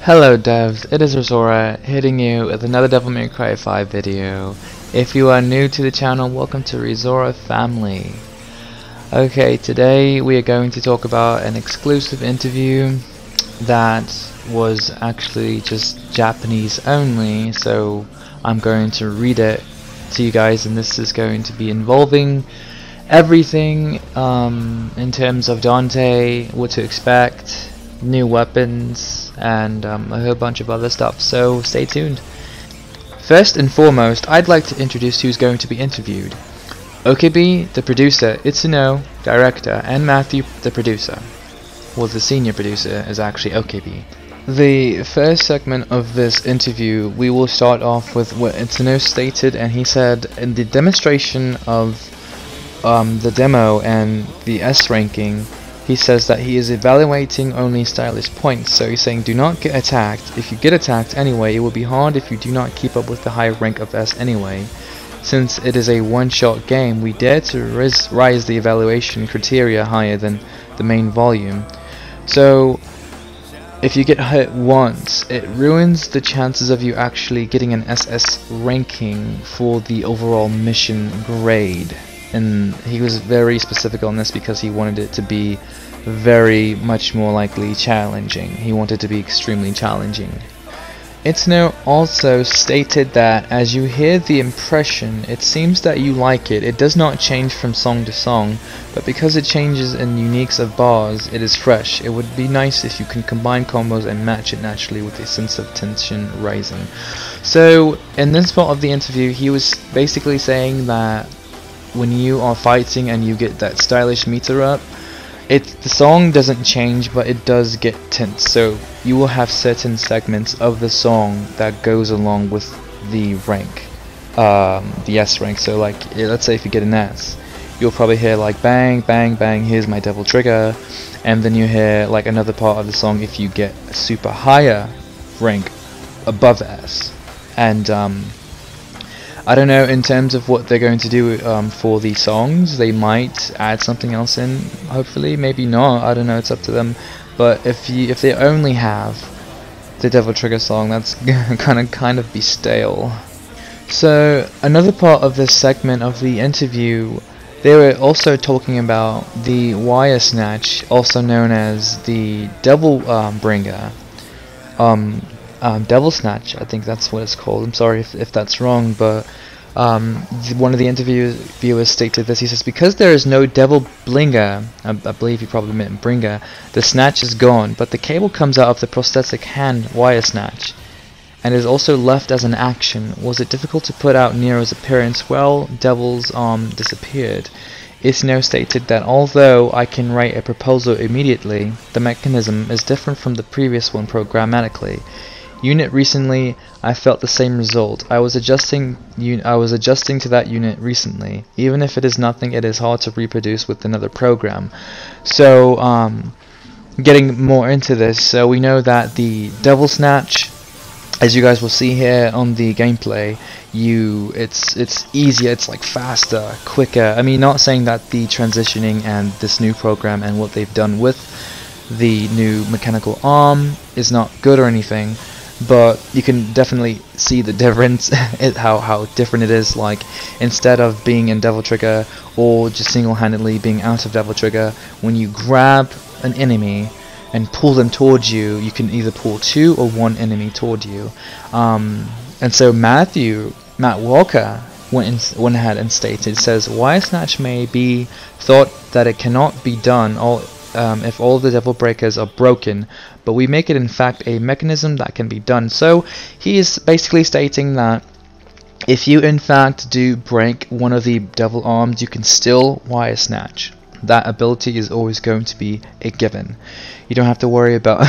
Hello devs, it is ReZoura hitting you with another Devil May Cry 5 video. If you are new to the channel, welcome to ReZoura family. Okay, today we are going to talk about an exclusive interview that was actually just Japanese only, so I'm going to read it to you guys, and this is going to be involving everything in terms of Dante, what to expect, new weapons, and a whole bunch of other stuff, so stay tuned. First and foremost, I'd like to introduce who's going to be interviewed. Okibi, the producer, Itsuno, director, and Matthew, the producer. Well, the senior producer is actually Okibi. The first segment of this interview, we will start off with what Itsuno stated, and he said in the demonstration of the demo and the S ranking, he says that he is evaluating only stylish points, so he's saying do not get attacked. If you get attacked anyway, it will be hard if you do not keep up with the high rank of S anyway. Since it is a one-shot game, we dare to rise the evaluation criteria higher than the main volume. So if you get hit once, it ruins the chances of you actually getting an SS ranking for the overall mission grade. And he was very specific on this because he wanted it to be very much more likely challenging. He wanted it to be extremely challenging. Itsuno also stated that as you hear the impression, it seems that you like it. It does not change from song to song, but because it changes in uniques of bars, it is fresh. It would be nice if you can combine combos and match it naturally with a sense of tension rising. So in this part of the interview, he was basically saying that when you are fighting and you get that stylish meter up, the song doesn't change, but it does get tense. So you will have certain segments of the song that goes along with the rank, the S rank. So like, let's say if you get an S, you'll probably hear like bang, bang, bang, here's my devil trigger, and then you hear like another part of the song if you get a super higher rank above S. And I don't know, in terms of what they're going to do for the songs, they might add something else in, hopefully, maybe not, I don't know, it's up to them. But if they only have the Devil Trigger song, that's gonna kind of be stale. So another part of this segment of the interview, they were also talking about the Wire Snatch, also known as the Devil Bringer. Devil Snatch, I think that's what it's called. I'm sorry if that's wrong, but one of the interviewers stated this. He says, because there is no Devil Blinger, I believe he probably meant Bringer, the snatch is gone, but the cable comes out of the prosthetic hand Wire Snatch, and is also left as an action. Was it difficult to put out Nero's appearance? Well, Devil's arm disappeared. Itsuno stated that although I can write a proposal immediately, the mechanism is different from the previous one programmatically. Unit recently, I felt the same result. I was adjusting to that unit recently. Even if it is nothing, it is hard to reproduce with another program. So, getting more into this, so we know that the Devil Snatch, as you guys will see here on the gameplay, it's easier, it's like faster, quicker. I mean, not saying that the transitioning and this new program and what they've done with the new mechanical arm is not good or anything, but you can definitely see the difference, how different it is. Like, instead of being in Devil Trigger or just single-handedly being out of Devil Trigger, when you grab an enemy and pull them towards you, you can either pull 2 or 1 enemy toward you. And so Matt Walker went ahead and stated, says, Wire Snatch may be thought that it cannot be done if all the Devil Breakers are broken, but we make it in fact a mechanism that can be done. So he is basically stating that if you in fact do break one of the Devil Arms, you can still Wire Snatch. That ability is always going to be a given. You don't have to worry about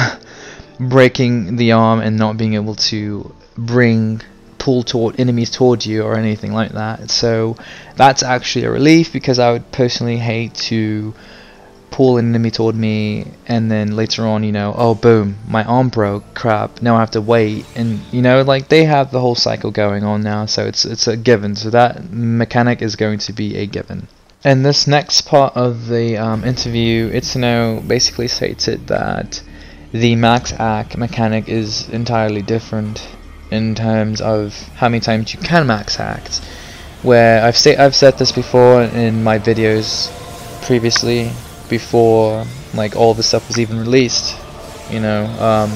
breaking the arm and not being able to pull enemies toward you or anything like that. So that's actually a relief, because I would personally hate to pull an enemy toward me and then later on, you know, oh boom, my arm broke, crap, now I have to wait, and you know, like, they have the whole cycle going on now, so it's a given. So that mechanic is going to be a given. And this next part of the interview, Itsuno basically stated that the max hack mechanic is entirely different in terms of how many times you can max hack. Where I've said this before in my videos previously, before like all the stuff was even released, you know,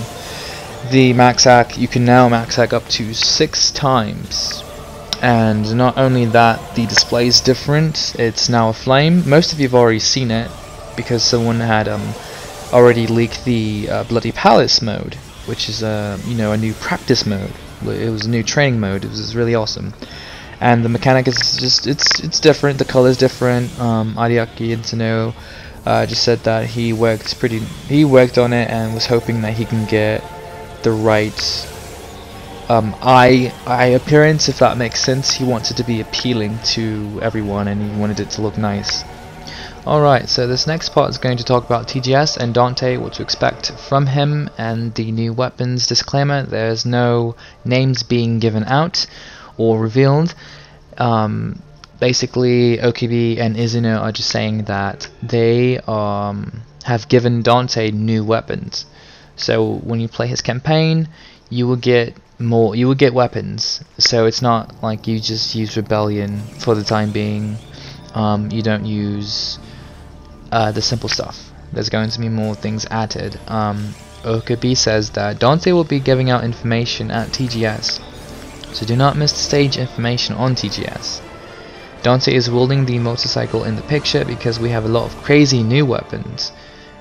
the max hack, you can now max hack up to 6 times. And not only that, the display is different, it's now a flame. Most of you have already seen it because someone had already leaked the Bloody Palace mode, which is you know, a new practice mode. It was a new training mode. It was really awesome. And the mechanic is just it's different. The color is different. Ariaki Nero just said that he worked on it and was hoping that he can get the right eye appearance, if that makes sense. He wanted to be appealing to everyone and he wanted it to look nice. Alright, so this next part is going to talk about TGS and Dante, what to expect from him, and the new weapons. Disclaimer: there's no names being given out or revealed. Basically, OKB and Izuno are just saying that they have given Dante new weapons. So when you play his campaign, you will get weapons. So it's not like you just use Rebellion for the time being. You don't use the simple stuff. There's going to be more things added. OKB says that Dante will be giving out information at TGS, so do not miss the stage information on TGS. Dante is wielding the motorcycle in the picture because we have a lot of crazy new weapons.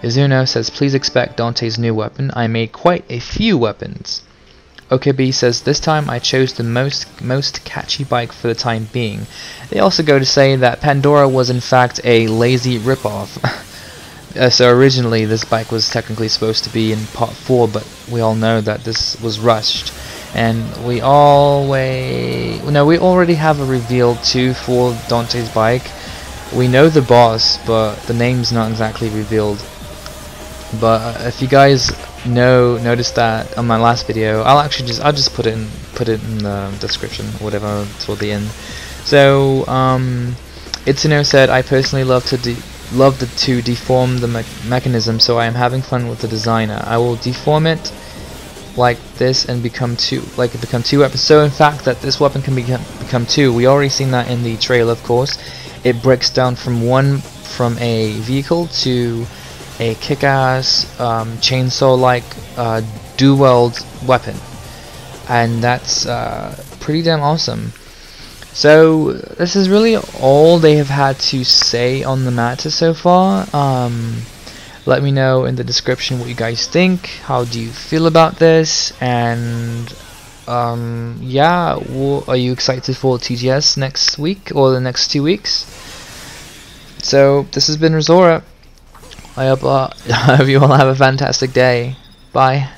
Izuno says please expect Dante's new weapon. I made quite a few weapons. OKB says this time I chose the most catchy bike for the time being. They also go to say that Pandora was in fact a lazy ripoff. So originally this bike was technically supposed to be in part 4, but we all know that this was rushed. And we already have a reveal too for Dante's bike. We know the boss, but the name's not exactly revealed. But if you guys notice that on my last video, I'll just put it in the description or whatever toward the end. So Itsuno said, I personally love to deform the mechanism, so I am having fun with the designer. I will deform it like this and become two weapons. So in fact that this weapon can become 2. We already seen that in the trailer, of course. It breaks down from a vehicle to a kick-ass chainsaw-like dual-wield weapon, and that's pretty damn awesome. So this is really all they have had to say on the matter so far. Let me know in the description what you guys think. How do you feel about this? And yeah, are you excited for TGS next week or the next 2 weeks? So this has been ReZoura. I hope you all have a fantastic day. Bye.